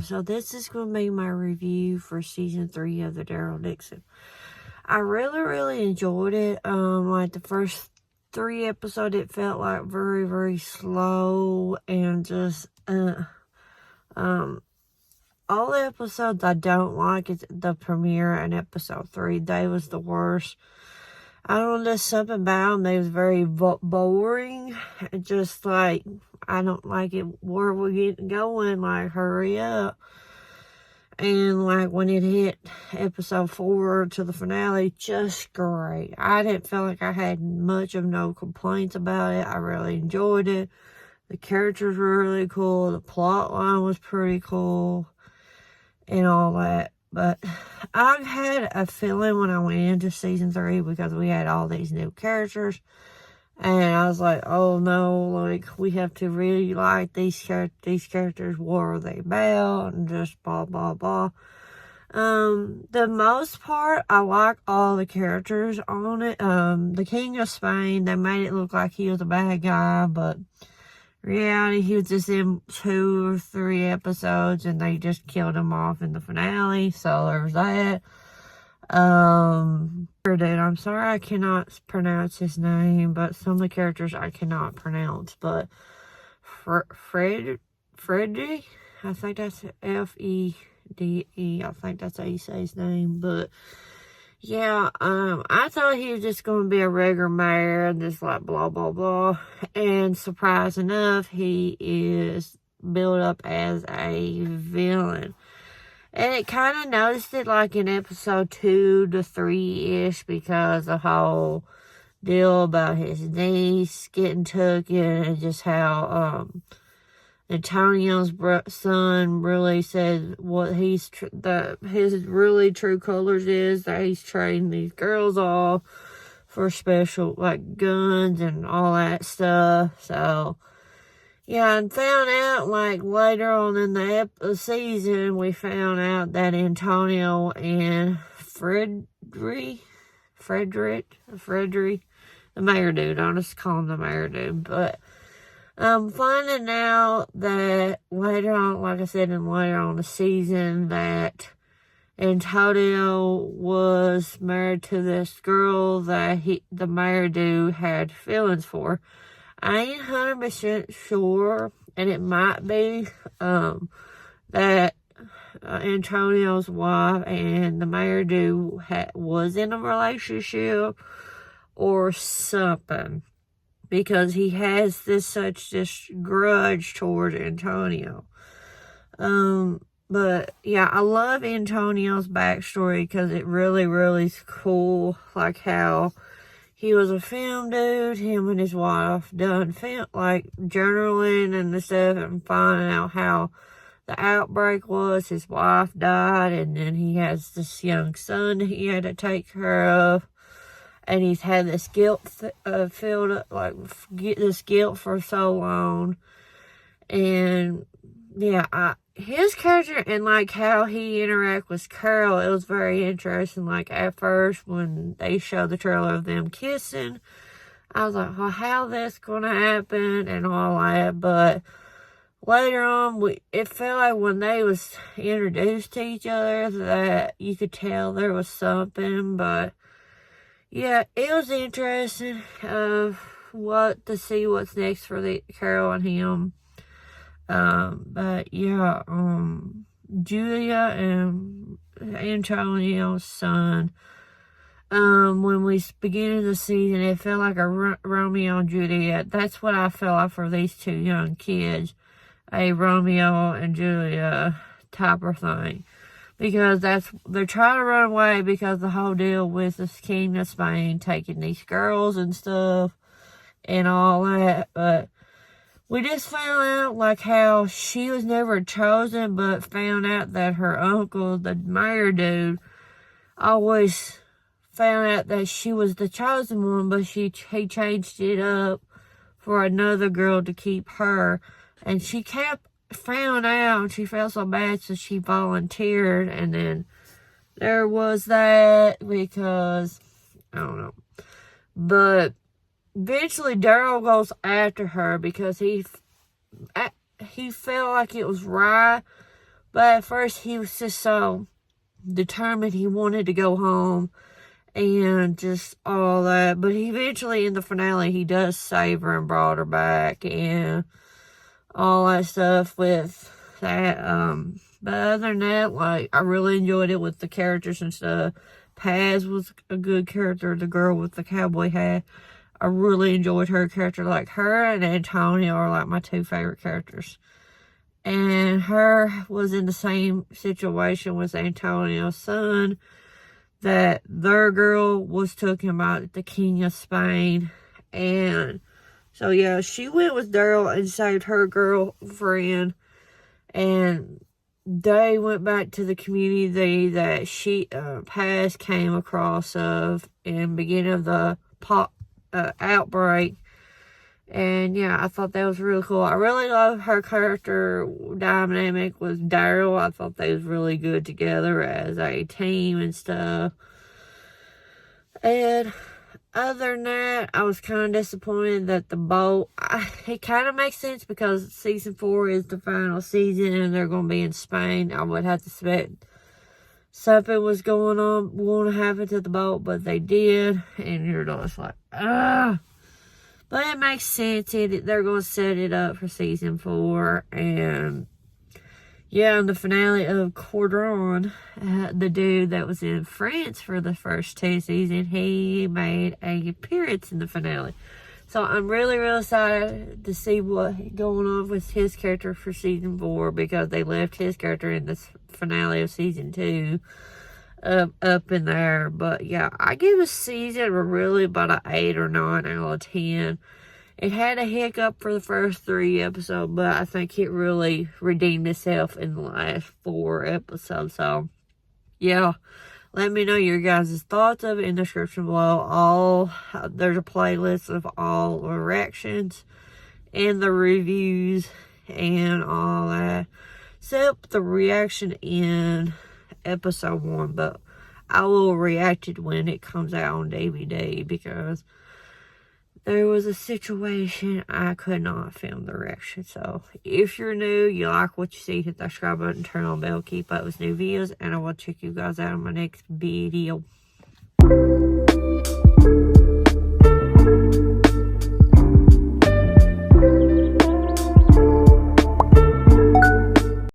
so this is going to be my review for season 3 of the Daryl Dixon. I really enjoyed it. Like the first 3 episodes, it felt like very slow and just all the episodes I don't like is the premiere and episode 3. They was the worst. I don't know, there's something about them. They was very boring. Just like, I don't like it. Where we getting going? Like, hurry up. And like when it hit episode 4 to the finale, just great. I didn't feel like I had much of no complaints about it. I really enjoyed it. The characters were really cool. The plot line was pretty cool. And all that. But I had a feeling when I went into season 3 because we had all these new characters. And I was like, oh no, like, we have to really like these characters. What are they about? And just blah. The most part, I like all the characters on it. The King of Spain, they made it look like he was a bad guy, but reality, he was just in 2 or 3 episodes and they just killed him off in the finale. So there's that. I'm sorry I cannot pronounce his name, but some of the characters I cannot pronounce. But Freddy, I think that's Fede. I think that's how you say his name. But yeah, I thought he was just going to be a regular mayor and just like blah. And surprise enough, he is built up as a villain. And it kind of noticed it like in episode 2 to 3-ish because the whole deal about his niece getting taken and just how Antonio's son really said what his really true colors is, that he's trading these girls off for special like guns and all that stuff. So yeah, and found out like later on in the season, we found out that Antonio and Frederick, the mayor dude, I'll just call him the mayor dude, but finding out that later on, like I said, later on the season, that Antonio was married to this girl that the mayor dude had feelings for. I ain't 100% sure, and it might be that Antonio's wife and the mayor dude was in a relationship or something, because he has this grudge toward Antonio. But yeah, I love Antonio's backstory because it really is cool, like how he was a film dude, him and his wife done film, like journaling and stuff, and finding out how the outbreak was. His wife died, and then he has this young son that he had to take care of. And he's had this guilt filled up, like, get this guilt for so long. And yeah, his character and like how he interact with Carol, it was very interesting. Like at first when they showed the trailer of them kissing, I was like, well, how this gonna happen and all that. But later on, it felt like when they was introduced to each other that you could tell there was something. But yeah, it was interesting to see what's next for the Carol and him. But yeah, Julia and Antonio's son, when we began the season, it felt like a Romeo and Juliet. That's what I felt like for these 2 young kids, a Romeo and Juliet type of thing. Because they're trying to run away because the whole deal with the King of Spain taking these girls and stuff and all that. But we just found out like how she was never chosen, but found out that her uncle, the mayor dude, always found out that she was the chosen one, but he changed it up for another girl to keep her. And she found out, and she felt so bad, so she volunteered. And then there was that, because I don't know, but eventually Daryl goes after her because he felt like it was right, But at first, he was just so determined he wanted to go home and just all that. But eventually, in the finale, he does save her and brought her back and all that stuff with that. But other than that, like, I really enjoyed it with the characters and stuff. Paz was a good character, the girl with the cowboy hat. I really enjoyed her character. Like, her and Antonio are like my two favorite characters. And her was in the same situation with Antonio's son, that their girl was taken by the King of Spain. And so, yeah, she went with Daryl and saved her girlfriend. And they went back to the community that Paz came across of in the beginning of the outbreak. And yeah, I thought that was really cool. I really love her character dynamic with Daryl. I thought they was really good together as a team and stuff. And other than that, I was kind of disappointed that the boat, it kind of makes sense because season 4 is the final season and they're going to be in Spain. I would have to expect something was going to happen to the boat, but they did. And you're just like, ah. But it makes sense. They're going to set it up for season 4. And yeah, in the finale of Cordon, the dude that was in France for the first 2 seasons, he made an appearance in the finale. So I'm really, really excited to see what's going on with his character for season 4, because they left his character in the finale of season 2 up in there. But yeah, I give this season really about an 8 or 9 out of 10. It had a hiccup for the first 3 episodes, but I think it really redeemed itself in the last 4 episodes. So yeah, let me know your guys' thoughts of it in the description below. There's a playlist of all the reactions and the reviews and all that, except the reaction in episode 1, but I will react it when it comes out on DVD, because there was a situation I could not film the reaction. So if you're new, you like what you see, hit that subscribe button, turn on the bell, keep up with new videos, and I will check you guys out on my next video.